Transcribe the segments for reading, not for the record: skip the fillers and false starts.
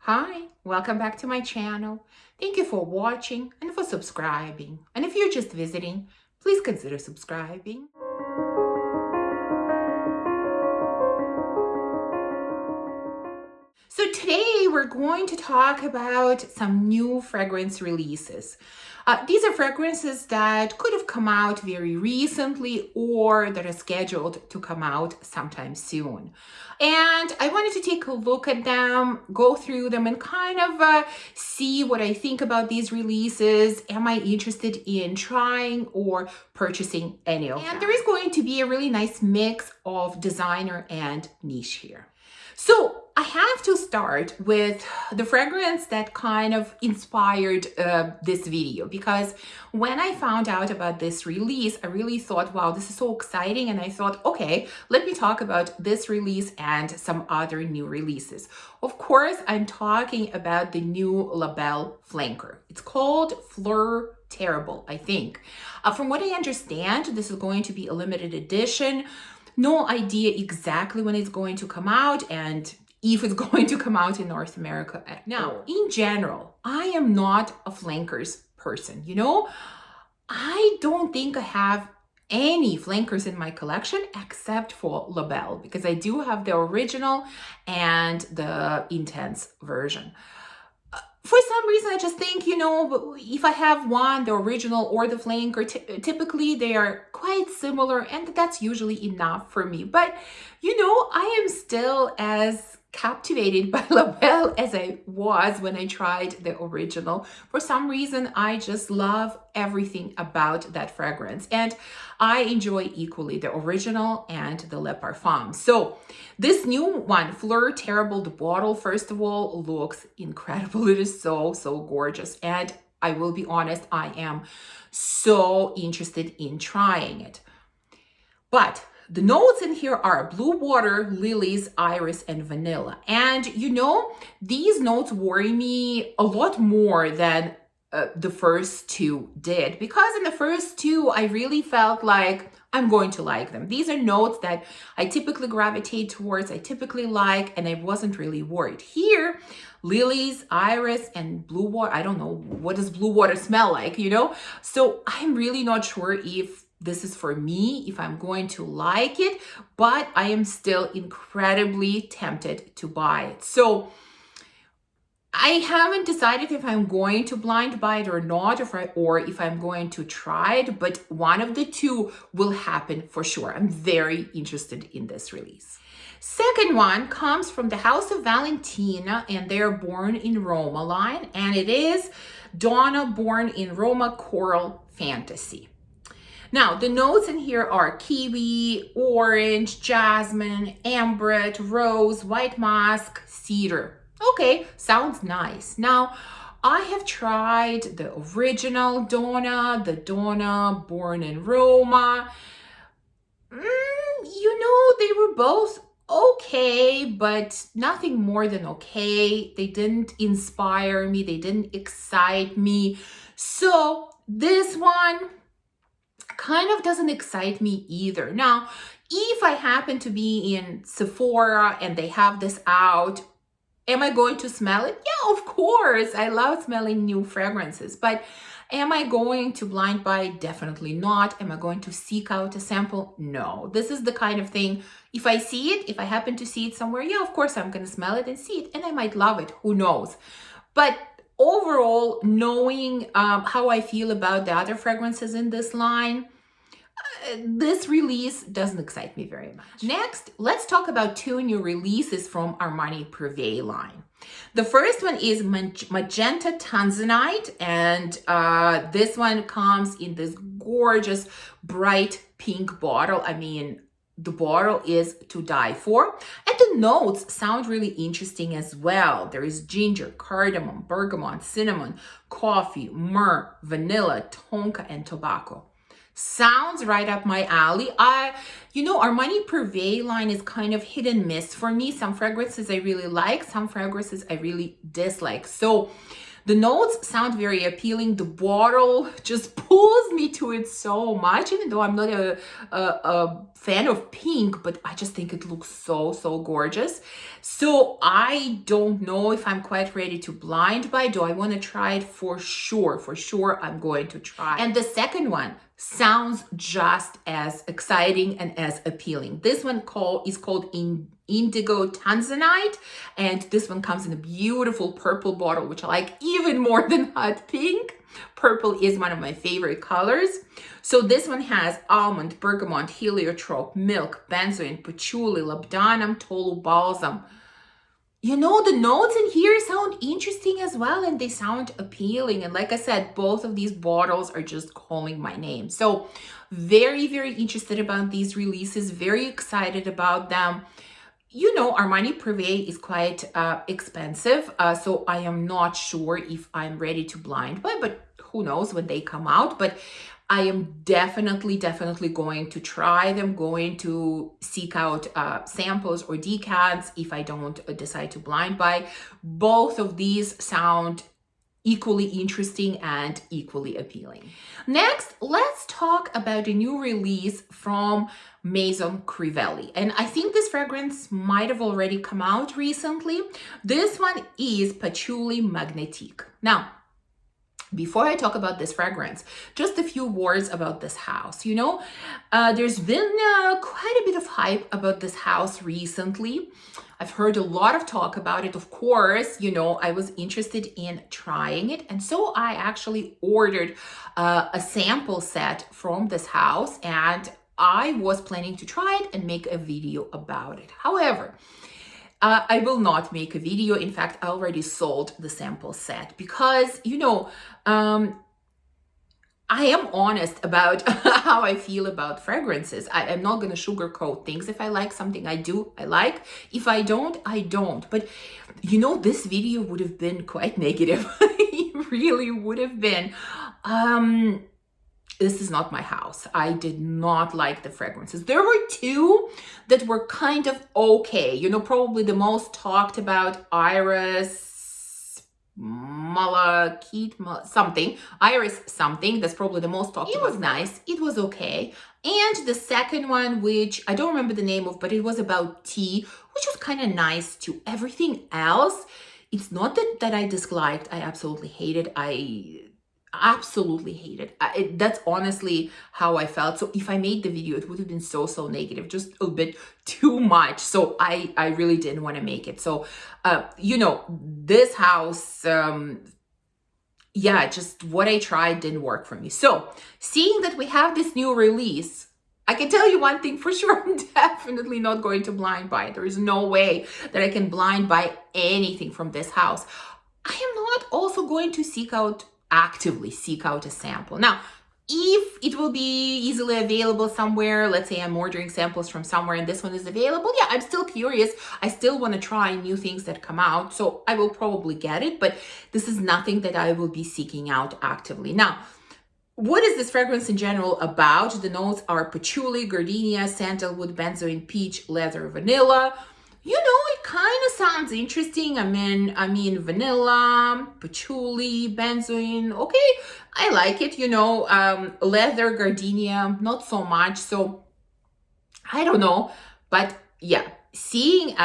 Hi, welcome back to my channel. Thank you for watching and for subscribing. And if you're just visiting, please consider subscribing. So today we're going to talk about some new fragrance releases. These are fragrances that could have come out very recently or that are scheduled to come out sometime soon. And I wanted to take a look at them, go through them, and kind of see what I think about these releases. Am I interested in trying or purchasing any of them? And there is going to be a really nice mix of designer and niche here. So I have to start with the fragrance that kind of inspired this video, because when I found out about this release, I really thought, wow, this is so exciting. And I thought, okay, let me talk about this release and some other new releases. Of course, I'm talking about the new Belle flanker. It's called Fleur Terrible, I think. From what I understand, this is going to be a limited edition. No idea exactly when it's going to come out and if it's going to come out in North America. Now, in general, I am not a flankers person. I don't think I have any flankers in my collection except for Belle, because I do have the original and the intense version. For some reason, I just think, if I have one, the original or the flanker, typically they are quite similar, and that's usually enough for me. But, I am still as captivated by Belle as I was when I tried the original. For some reason, I just love everything about that fragrance, and I enjoy equally the original and the Le Parfum. So this new one, Fleur Terrible, the bottle, first of all, looks incredible. It is so gorgeous, and I will be honest, I am so interested in trying it. But the notes in here are blue water, lilies, iris, and vanilla. And these notes worry me a lot more than the first two did, because in the first two, I really felt like I'm going to like them. These are notes that I typically gravitate towards, I typically like, and I wasn't really worried. Here, lilies, iris, and blue water, I don't know, what does blue water smell like, So I'm really not sure if this is for me, if I'm going to like it, but I am still incredibly tempted to buy it. So I haven't decided if I'm going to blind buy it or not, or if I'm going to try it, but one of the two will happen for sure. I'm very interested in this release. Second one comes from the house of Valentino, and they're Born in Roma line, and it is Donna Born in Roma Coral Fantasy. Now, the notes in here are kiwi, orange, jasmine, ambrette, rose, white musk, cedar. Okay, sounds nice. Now, I have tried the original Donna, the Donna Born in Roma. They were both okay, but nothing more than okay. They didn't inspire me. They didn't excite me. So this one kind of doesn't excite me either. Now, if I happen to be in Sephora and they have this out, am I going to smell it? Yeah, of course. I love smelling new fragrances, but am I going to blind buy? Definitely not. Am I going to seek out a sample? No. This is the kind of thing, if I see it, if I happen to see it somewhere, yeah, of course I'm going to smell it and see it, and I might love it. Who knows? But overall, knowing how I feel about the other fragrances in this line, this release doesn't excite me very much. Next, let's talk about two new releases from Armani My Way line. The first one is Magenta Tanzanite, and this one comes in this gorgeous bright pink bottle. I mean, the bottle is to die for, and the notes sound really interesting as well. There is ginger, cardamom, bergamot, cinnamon, coffee, myrrh, vanilla, tonka, and tobacco. Sounds right up my alley. Armani My Way line is kind of hit and miss for me. Some fragrances I really like, some fragrances I really dislike. So The notes sound very appealing. The bottle just pulls me to it so much, even though I'm not a fan of pink, but I just think it looks so gorgeous. So I don't know if I'm quite ready to blind buy. Do I want to try it? For sure I'm going to try. And the second one sounds just as exciting and as appealing. This one is called Indigo Tanzanite, and this one comes in a beautiful purple bottle, which I like even more than hot pink. Purple is one of my favorite colors. So this one has almond, bergamot, heliotrope, milk, benzoin, patchouli, labdanum, tolu, balsam. You know, the notes in here sound interesting as well, and they sound appealing. And like I said, both of these bottles are just calling my name. So very interested about these releases, very excited about them. You know, Armani Privé is quite expensive, so I am not sure if I'm ready to blind buy, but who knows when they come out. But I am definitely going to try them, going to seek out samples or decants if I don't decide to blind buy. Both of these sound equally interesting and equally appealing. Next, let's talk about a new release from Maison Crivelli. And I think this fragrance might have already come out recently. This one is Patchouli Magnetik. Now, before I talk about this fragrance, just a few words about this house. You know, there's been quite a bit of hype about this house recently. I've heard a lot of talk about it. Of course, you know, I was interested in trying it. And so I actually ordered a sample set from this house, and I was planning to try it and make a video about it. However, I will not make a video. In fact, I already sold the sample set because, you know, I am honest about how I feel about fragrances. I am not going to sugarcoat things. If I like something, I like. If I don't, I don't. But, you know, this video would have been quite negative. It really would have been. This is not my house. I did not like the fragrances. There were two that were kind of okay. You know, probably the most talked about, Iris something. Iris something. That's probably the most talked about. It was nice. It was okay. And the second one, which I don't remember the name of, but it was about tea, which was kind of nice too. Everything else, it's not that I disliked. I absolutely hated. Absolutely hate it. That's honestly how I felt. So if I made the video, it would have been so negative, just a bit too much. So I really didn't want to make it. So you know, this house, yeah, just what I tried didn't work for me. So seeing that we have this new release, I can tell you one thing for sure, I'm definitely not going to blind buy. There is no way that I can blind buy anything from this house. I am not also going to actively seek out a sample. Now, if it will be easily available somewhere, let's say I'm ordering samples from somewhere and this one is available, yeah, I'm still curious. I still want to try new things that come out, so I will probably get it, but this is nothing that I will be seeking out actively. Now, what is this fragrance in general about? The notes are patchouli, gardenia, sandalwood, benzoin, peach, leather, vanilla. You know, it kind of sounds interesting. I mean, vanilla, patchouli, benzoin. Okay, I like it. You know, leather, gardenia, not so much. So I don't know, but yeah, seeing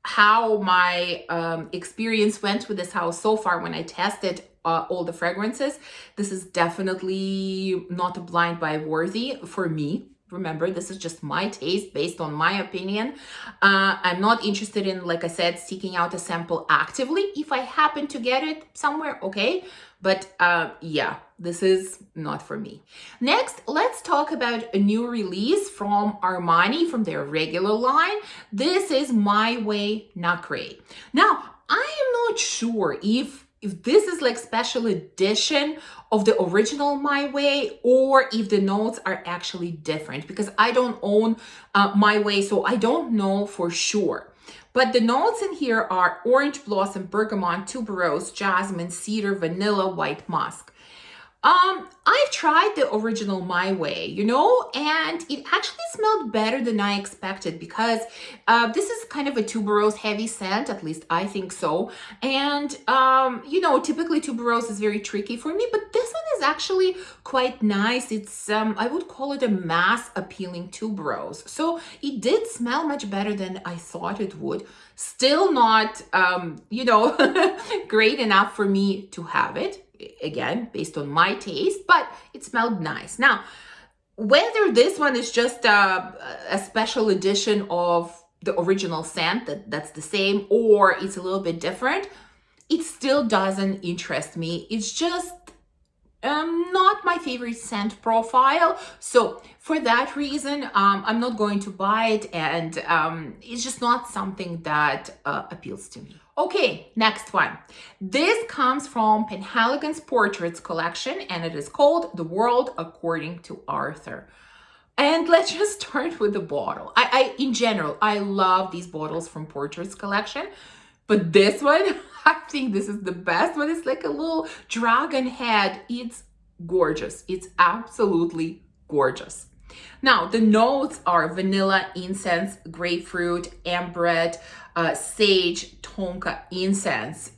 how my experience went with this house so far when I tested all the fragrances, this is definitely not a blind buy worthy for me. Remember, this is just my taste based on my opinion. I'm not interested in, like I said, seeking out a sample actively. If I happen to get it somewhere, okay. But yeah, this is not for me. Next, let's talk about a new release from Armani, from their regular line. This is My Way Nacre. Now, I am not sure if this is like special edition of the original My Way, or if the notes are actually different, because I don't own My Way, so I don't know for sure. But the notes in here are orange blossom, bergamot, tuberose, jasmine, cedar, vanilla, white musk. I've tried the original My Way, and it actually smelled better than I expected because this is kind of a tuberose heavy scent, at least I think so. And, typically tuberose is very tricky for me, but this one is actually quite nice. It's, I would call it a mass appealing tuberose. So it did smell much better than I thought it would. Still not, great enough for me to have it. Again, based on my taste, but it smelled nice. Now, whether this one is just a special edition of the original scent that's the same, or it's a little bit different, it still doesn't interest me. It's just not my favorite scent profile. So for that reason, I'm not going to buy it, and it's just not something that appeals to me. Okay, next one. This comes from Penhaligon's Portraits collection, and it is called The World According to Arthur. And let's just start with the bottle. In general, I love these bottles from Portraits collection, but this one, I think this is the best one. It's like a little dragon head. It's gorgeous. It's absolutely gorgeous. Now, the notes are vanilla, incense, grapefruit, amberette, sage, tonka incense.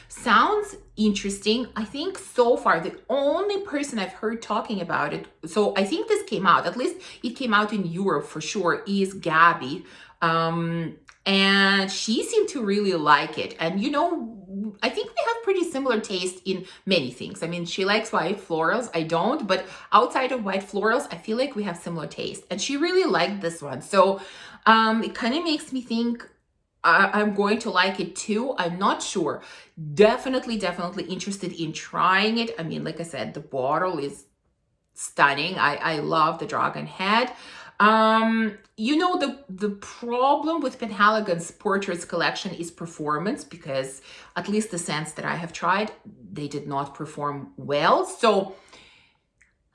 Sounds interesting. I think so far the only person I've heard talking about it, so I think this came out, at least it came out in Europe for sure, is Gabby. And she seemed to really like it. And I think we have pretty similar taste in many things. I mean, she likes white florals. I don't, but outside of white florals, I feel like we have similar taste. And she really liked this one. So it kind of makes me think I'm going to like it too. I'm not sure. Definitely interested in trying it. I mean, like I said, the bottle is stunning. I love the dragon head. The problem with Penhaligon's Portraits collection is performance, because at least the scents that I have tried, they did not perform well. So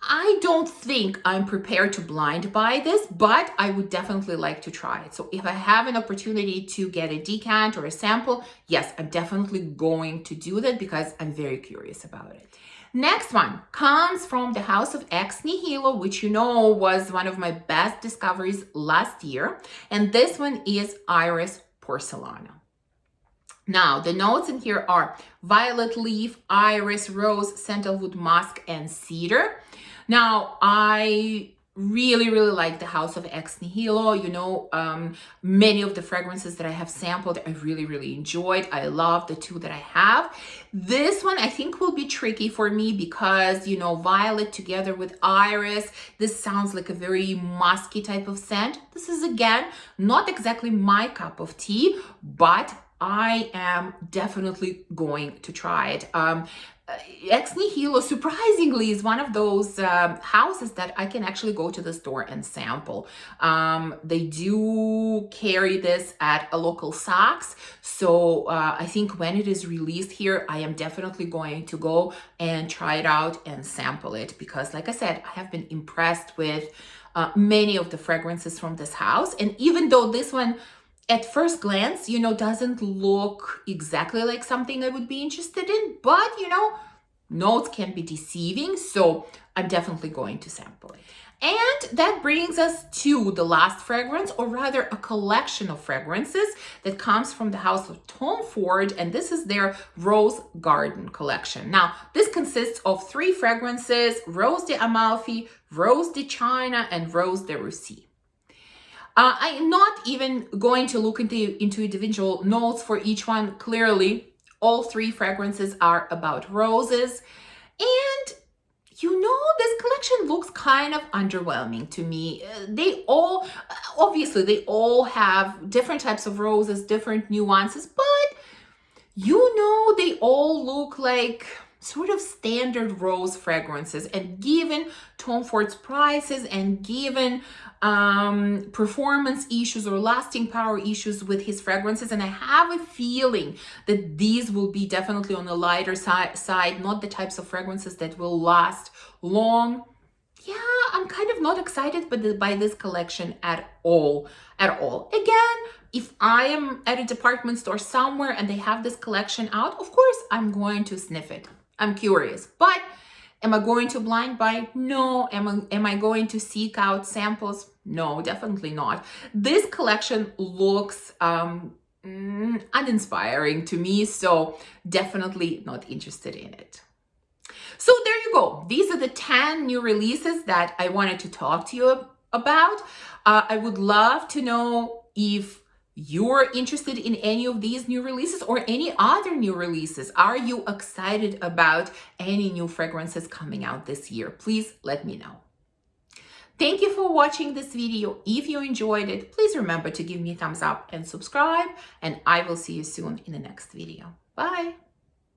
I don't think I'm prepared to blind buy this, but I would definitely like to try it. So if I have an opportunity to get a decant or a sample, yes, I'm definitely going to do that because I'm very curious about it. Next one comes from the House of X Nihilo, which was one of my best discoveries last year. And this one is Iris Porcelana. Now, the notes in here are violet leaf, iris, rose, sandalwood musk, and cedar. Now, I really like the House of X Nihilo. Many of the fragrances that I have sampled, I really enjoyed. I love the two that I have. This one I think will be tricky for me because, violet together with iris, this sounds like a very musky type of scent. This is, again, not exactly my cup of tea, but I am definitely going to try it. Ex Nihilo, surprisingly, is one of those houses that I can actually go to the store and sample. They do carry this at a local Saks, so I think when it is released here, I am definitely going to go and try it out and sample it because, like I said, I have been impressed with many of the fragrances from this house. And even though this one, at first glance, doesn't look exactly like something I would be interested in, but, notes can be deceiving, so I'm definitely going to sample it. And that brings us to the last fragrance, or rather a collection of fragrances that comes from the House of Tom Ford, and this is their Rose Garden collection. Now, this consists of 3 fragrances: Rose d'Amalfi, Rose de China, and Rose de Russie. I'm not even going to look into individual notes for each one. Clearly, all 3 fragrances are about roses. And, this collection looks kind of underwhelming to me. They all have different types of roses, different nuances, but, they all look like sort of standard rose fragrances. And given Tom Ford's prices and given performance issues or lasting power issues with his fragrances, and I have a feeling that these will be definitely on the lighter side, not the types of fragrances that will last long. Yeah, I'm kind of not excited by this collection at all. Again, if I am at a department store somewhere and they have this collection out, of course I'm going to sniff it. I'm curious, but Am I going to blind buy? No. Am I going to seek out samples? No, definitely not. This collection looks uninspiring to me, so definitely not interested in it. So there you go. These are the 10 new releases that I wanted to talk to you about. I would love to know if you're interested in any of these new releases or any other new releases. Are you excited about any new fragrances coming out this year? Please let me know. Thank you for watching this video. If you enjoyed it, please remember to give me a thumbs up and subscribe, and I will see you soon in the next video. Bye.